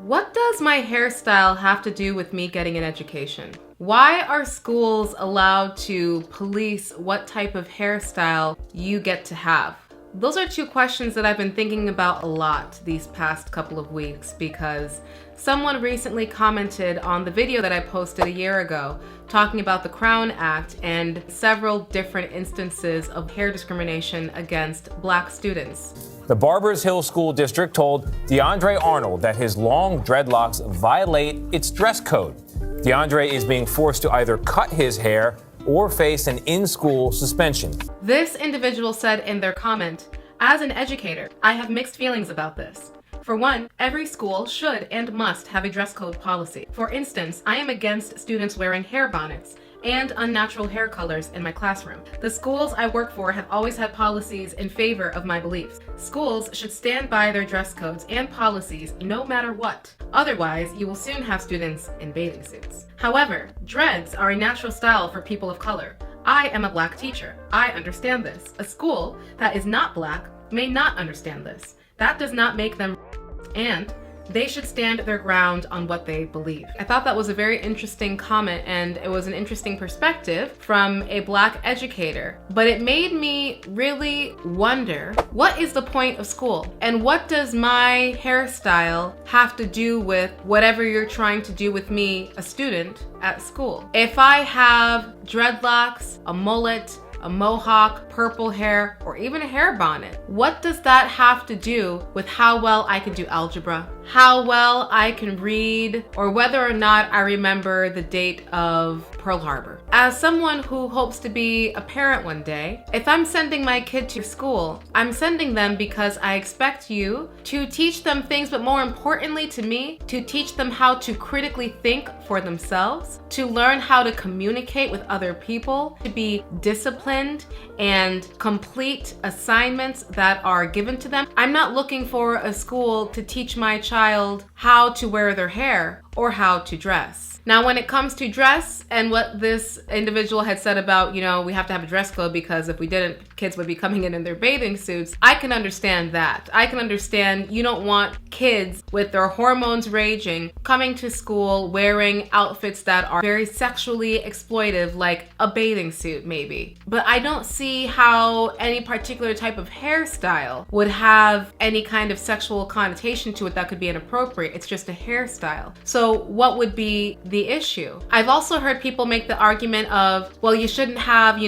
What does my hairstyle have to do with me getting an education? Why are schools allowed to police what type of hairstyle you get to have? Those are two questions that I've been thinking about a lot these past couple of weeks because someone recently commented on the video that I posted a year ago talking about the Crown Act and several different instances of hair discrimination against Black students. The Barbers Hill School District told DeAndre Arnold that his long dreadlocks violate its dress code. DeAndre is being forced to either cut his hair or face an in-school suspension. This individual said in their comment, "As an educator, I have mixed feelings about this. For one, every school should and must have a dress code policy. For instance, I am against students wearing hair bonnets and unnatural hair colors in my classroom. The schools I work for have always had policies in favor of my beliefs. Schools should stand by their dress codes and policies no matter what. Otherwise, you will soon have students in bathing suits. However, dreads are a natural style for people of color. I am a Black teacher. I understand this. A school that is not Black may not understand this. That does not make them and they should stand their ground on what they believe." I thought that was a very interesting comment and it was an interesting perspective from a Black educator. But it made me really wonder, what is the point of school? And what does my hairstyle have to do with whatever you're trying to do with me, a student, at school? If I have dreadlocks, a mullet, a mohawk, purple hair, or even a hair bonnet, what does that have to do with how well I can do algebra, how well I can read, or whether or not I remember the date of Pearl Harbor? As someone who hopes to be a parent one day, if I'm sending my kid to school, I'm sending them because I expect you to teach them things, but more importantly to me, to teach them how to critically think for themselves, to learn how to communicate with other people, to be disciplined and complete assignments that are given to them. I'm not looking for a school to teach my child how to wear their hair or how to dress. Now, when it comes to dress and what this individual had said about, we have to have a dress code because if we didn't, kids would be coming in their bathing suits, I can understand that. I can understand you don't want kids with their hormones raging coming to school wearing outfits that are very sexually exploitive, like a bathing suit maybe. But I don't see how any particular type of hairstyle would have any kind of sexual connotation to it that could be inappropriate. It's just a hairstyle. So what would be the issue? I've also heard people make the argument of, well, you shouldn't have,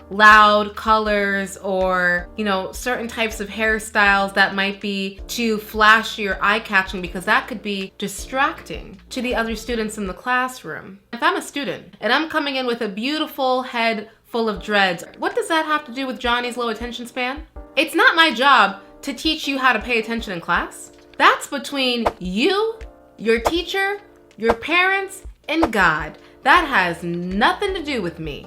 loud colors or, certain types of hairstyles that might be too flashy or eye-catching because that could be distracting to the other students in the classroom. If I'm a student and I'm coming in with a beautiful head full of dreads, what does that have to do with Johnny's low attention span? It's not my job to teach you how to pay attention in class. That's between you, your teacher, your parents, and God. That has nothing to do with me.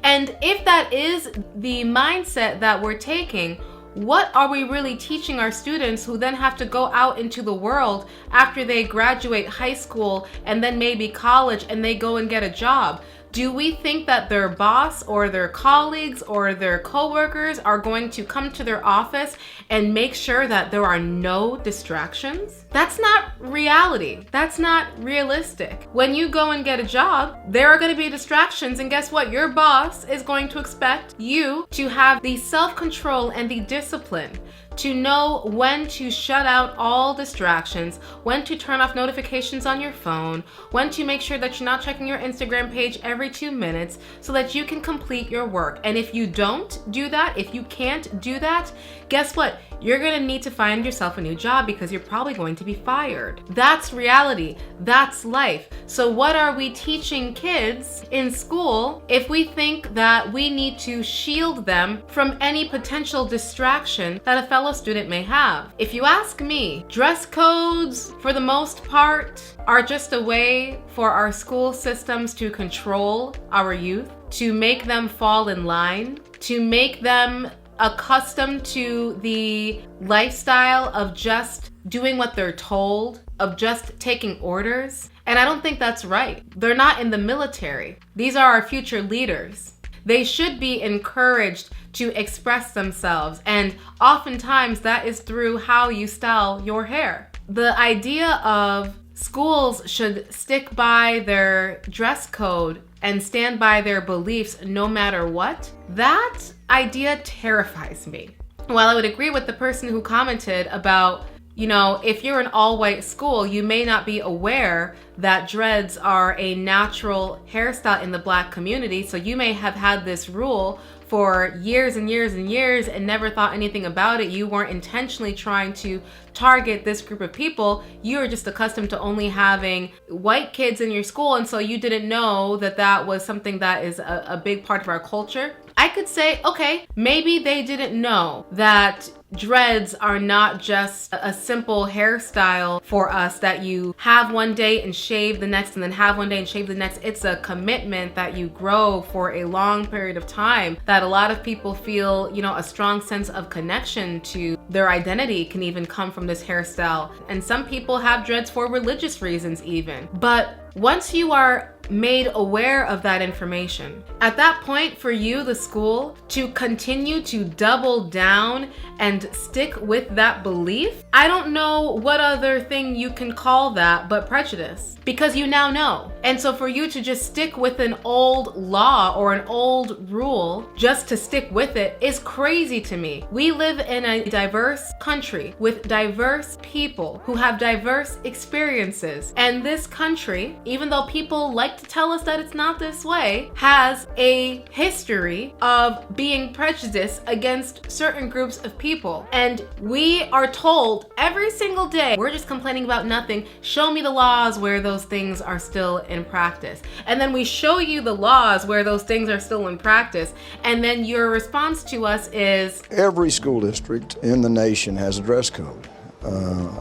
And if that is the mindset that we're taking, what are we really teaching our students who then have to go out into the world after they graduate high school and then maybe college and they go and get a job? Do we think that their boss or their colleagues or their coworkers are going to come to their office and make sure that there are no distractions? That's not reality. That's not realistic. When you go and get a job, there are going to be distractions, and guess what? Your boss is going to expect you to have the self-control and the discipline to know when to shut out all distractions, when to turn off notifications on your phone, when to make sure that you're not checking your Instagram page every 2 minutes so that you can complete your work. And if you don't do that, if you can't do that, guess what? You're gonna need to find yourself a new job because you're probably going to be fired. That's reality. That's life. So what are we teaching kids in school if we think that we need to shield them from any potential distraction that a fellow student may have? If you ask me, dress codes, for the most part, are just a way for our school systems to control our youth, to make them fall in line, to make them accustomed to the lifestyle of just doing what they're told, of just taking orders. And I don't think that's right. They're not in the military. These are our future leaders. They should be encouraged to express themselves, and oftentimes that is through how you style your hair. The idea of schools should stick by their dress code and stand by their beliefs no matter what, that idea terrifies me. While I would agree with the person who commented about, if you're an all-white school, you may not be aware that dreads are a natural hairstyle in the Black community, so you may have had this rule for years and years and years and never thought anything about it. You weren't intentionally trying to target this group of people. You were just accustomed to only having white kids in your school, and so you didn't know that that was something that is a big part of our culture. I could say, okay, maybe they didn't know that dreads are not just a simple hairstyle for us that you have one day and shave the next and then have one day and shave the next. It's a commitment that you grow for a long period of time, that a lot of people feel, a strong sense of connection to their identity can even come from this hairstyle. And some people have dreads for religious reasons even. But once you are made aware of that information, at that point for you, the school, to continue to double down and stick with that belief, I don't know what other thing you can call that but prejudice, because you now know. And so for you to just stick with an old law or an old rule just to stick with it is crazy to me. We live in a diverse country with diverse people who have diverse experiences. And this country, even though people like to tell us that it's not this way, has a history of being prejudiced against certain groups of people. And we are told every single day, we're just complaining about nothing. Show me the laws where those things are still in practice. And then we show you the laws where those things are still in practice. And then your response to us is, every school district in the nation has a dress code.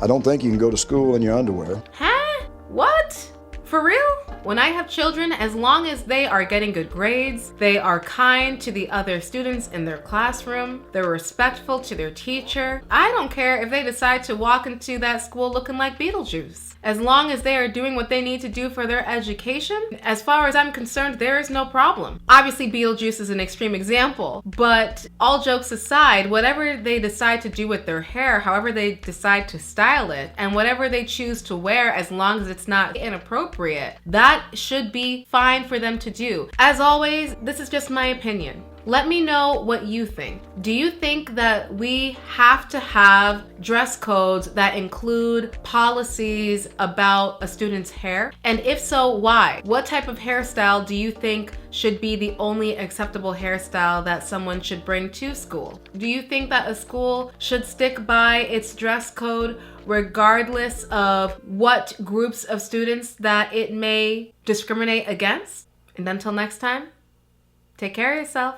I don't think you can go to school in your underwear. Huh? What? For real? When I have children, as long as they are getting good grades, they are kind to the other students in their classroom, they're respectful to their teacher, I don't care if they decide to walk into that school looking like Beetlejuice. As long as they are doing what they need to do for their education, as far as I'm concerned, there is no problem. Obviously, Beetlejuice is an extreme example, but all jokes aside, whatever they decide to do with their hair, however they decide to style it, and whatever they choose to wear, as long as it's not inappropriate, that should be fine for them to do. As always, this is just my opinion. Let me know what you think. Do you think that we have to have dress codes that include policies about a student's hair? And if so, why? What type of hairstyle do you think should be the only acceptable hairstyle that someone should bring to school? Do you think that a school should stick by its dress code regardless of what groups of students that it may discriminate against? And until next time, take care of yourself.